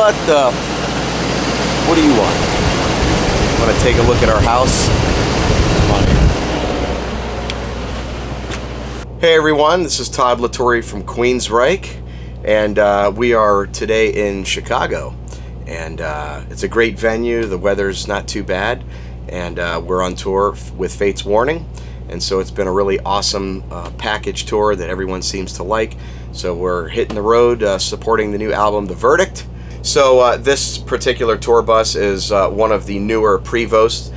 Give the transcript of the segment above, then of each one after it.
What the? What do you want? Want to take a look at our house? Come on in. Hey everyone, this is Todd Latore from Queensryche, and we are today in Chicago. And it's a great venue. The weather's not too bad, and we're on tour with Fate's Warning. And so it's been a really awesome package tour that everyone seems to like. So we're hitting the road supporting the new album, The Verdict. So this particular tour bus is one of the newer Prevosts,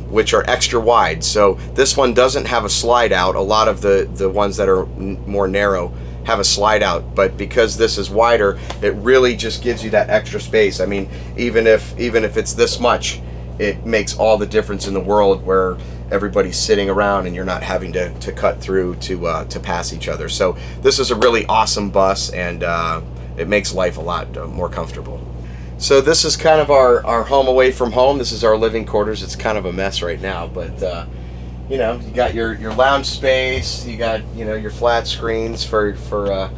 which are extra wide. So this one doesn't have a slide out. A lot of the ones that are more narrow have a slide out, but because this is wider, it really just gives you that extra space. I mean, even if it's this much, it makes all the difference in the world where everybody's sitting around and you're not having to cut through to pass each other. So this is a really awesome bus, and it makes life a lot more comfortable. So this is kind of our home away from home. This is our living quarters. It's kind of a mess right now, but you know, you got your lounge space, you got, you know, your flat screens for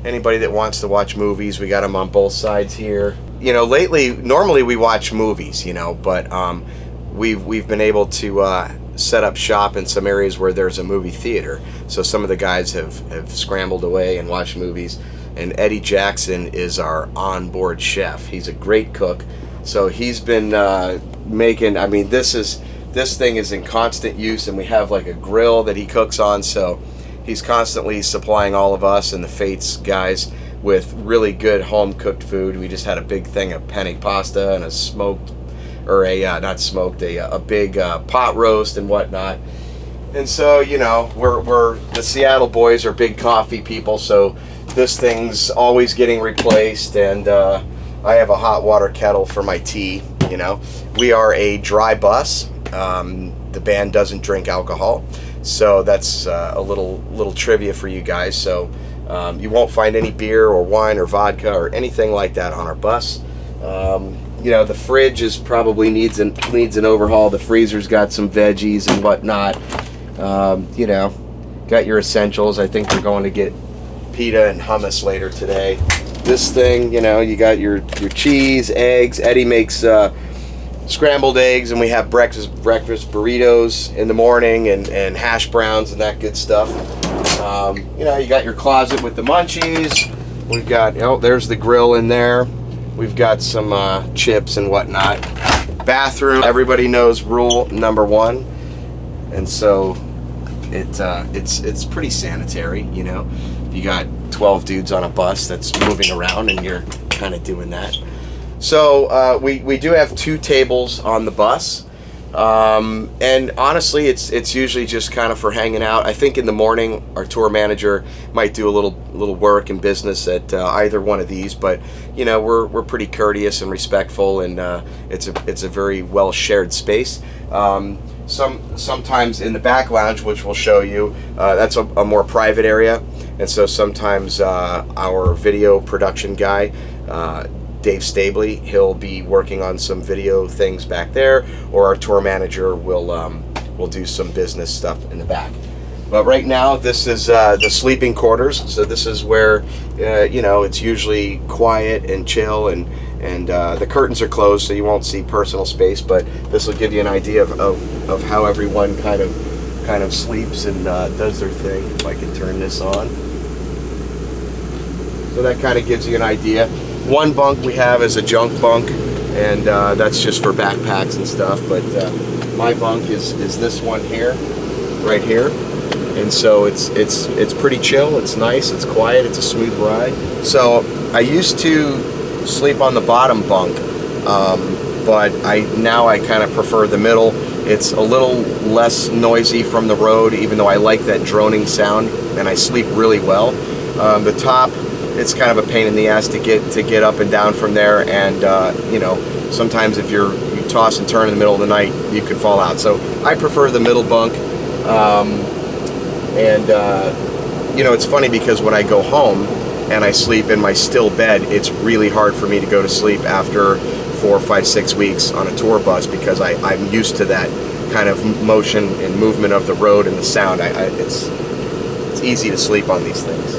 anybody that wants to watch movies. We got them on both sides here. You know, lately, normally we watch movies, you know, but we've been able to set up shop in some areas where there's a movie theater. So some of the guys have scrambled away and watched movies. And Eddie Jackson is our onboard chef. He's a great cook. So he's been making, I mean, this thing is in constant use, and we have like a grill that he cooks on. So he's constantly supplying all of us and the Fates guys with really good home cooked food. We just had a big thing of penne pasta and a smoked, or not smoked, a big pot roast and whatnot. And so, you know, we're the Seattle boys are big coffee people, so this thing's always getting replaced. And I have a hot water kettle for my tea. You know, we are a dry bus. The band doesn't drink alcohol, so that's a little trivia for you guys. So you won't find any beer or wine or vodka or anything like that on our bus. You know, the fridge is probably needs an overhaul. The freezer's got some veggies and whatnot. You know, got your essentials. I think we're going to get pita and hummus later today. This thing, you know, you got your cheese, eggs. Eddie makes scrambled eggs, and we have breakfast burritos in the morning, and hash browns and that good stuff. You know, you got your closet with the munchies. We've got, oh, there's the grill in there. We've got some chips and whatnot. Bathroom, everybody knows rule number 1, and so it's pretty sanitary. You know, you got 12 dudes on a bus that's moving around, and you're kind of doing that. So we do have 2 tables on the bus, and honestly, it's usually just kind of for hanging out. I think in the morning our tour manager might do a little work and business at either one of these, but you know, we're pretty courteous and respectful, and it's a very well shared space. Sometimes in the back lounge, which we'll show you, that's a more private area, and so sometimes our video production guy, Dave Stabley, he'll be working on some video things back there, or our tour manager will do some business stuff in the back. But right now, this is the sleeping quarters. So this is where you know, it's usually quiet and chill, and the curtains are closed, so you won't see personal space. But this will give you an idea of how everyone kind of sleeps and does their thing. If I can turn this on, so that kind of gives you an idea. One bunk we have is a junk bunk, and that's just for backpacks and stuff. But my bunk is this one here, right here, and so it's pretty chill. It's nice. It's quiet. It's a smooth ride. So I used to sleep on the bottom bunk, but now I kind of prefer the middle. It's a little less noisy from the road, even though I like that droning sound, and I sleep really well. The top, it's kind of a pain in the ass to get up and down from there, and you know, sometimes if you toss and turn in the middle of the night, you could fall out. So I prefer the middle bunk, and you know, it's funny because when I go home and I sleep in my still bed, it's really hard for me to go to sleep after 4, 5, 6 weeks on a tour bus, because I'm used to that kind of motion and movement of the road and the sound. It's easy to sleep on these things.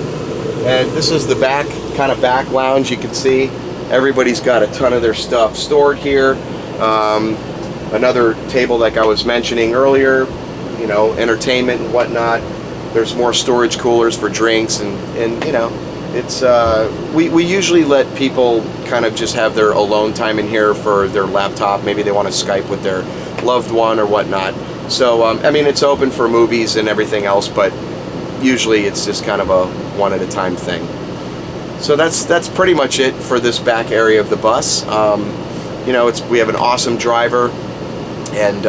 And this is the back lounge. You can see Everybody's got a ton of their stuff stored here. Another table like I was mentioning earlier, you know, entertainment and whatnot. There's more storage coolers for drinks, and you know, it's we usually let people kind of just have their alone time in here for their laptop. Maybe they want to Skype with their loved one or whatnot. So I mean, it's open for movies and everything else, but usually it's just kind of a one at a time thing. So that's pretty much it for this back area of the bus. You know, we have an awesome driver, and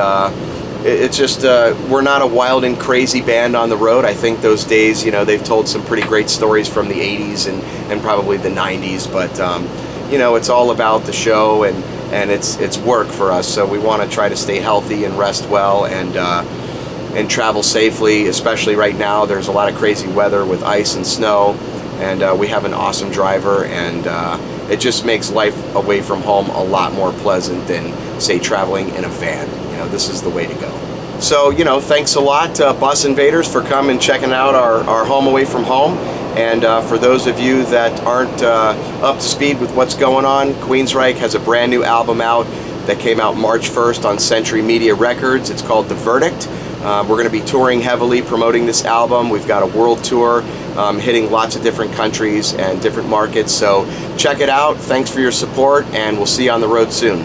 it's just we're not a wild and crazy band on the road. I think those days, you know, they've told some pretty great stories from the 80s and probably the 90s, but you know, it's all about the show, and it's work for us. So we want to try to stay healthy and rest well, and travel safely, especially right now. There's a lot of crazy weather with ice and snow, and we have an awesome driver, and it just makes life away from home a lot more pleasant than, say, traveling in a van. You know, this is the way to go. So, you know, thanks a lot, Bus Invaders, for coming and checking out our home away from home. And for those of you that aren't up to speed with what's going on, Queensryche has a brand new album out that came out March 1st on Century Media Records. It's called The Verdict. We're going to be touring heavily, promoting this album. We've got a world tour, hitting lots of different countries and different markets. So check it out. Thanks for your support, and we'll see you on the road soon.